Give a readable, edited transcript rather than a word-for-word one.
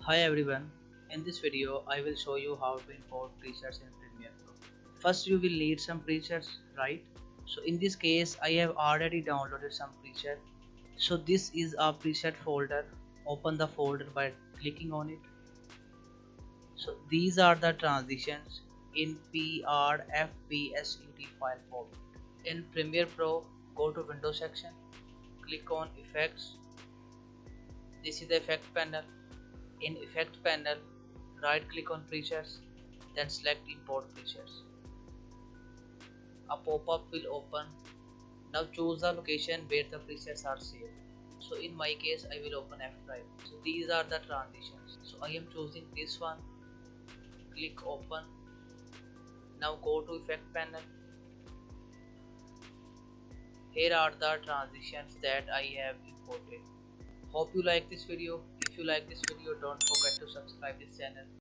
Hi everyone, in this video I will show you how to import presets in Premiere Pro. First you will need some presets, right? So in this case I have already downloaded some preset. So this is a preset folder. Open the folder by clicking on it. So these are the transitions in PRFPSUT file format. In Premiere Pro, go to Windows section, click on Effects. This is the effect panel. In effect panel, right click on presets, then select import presets. A pop-up will open. Now choose the location where the presets are saved. So in my case I will open F drive. So these are the transitions. So I am choosing this one. Click open. Now go to effect panel. Here are the transitions that I have imported. Hope you like this video. If you like this video, don't forget to subscribe this channel.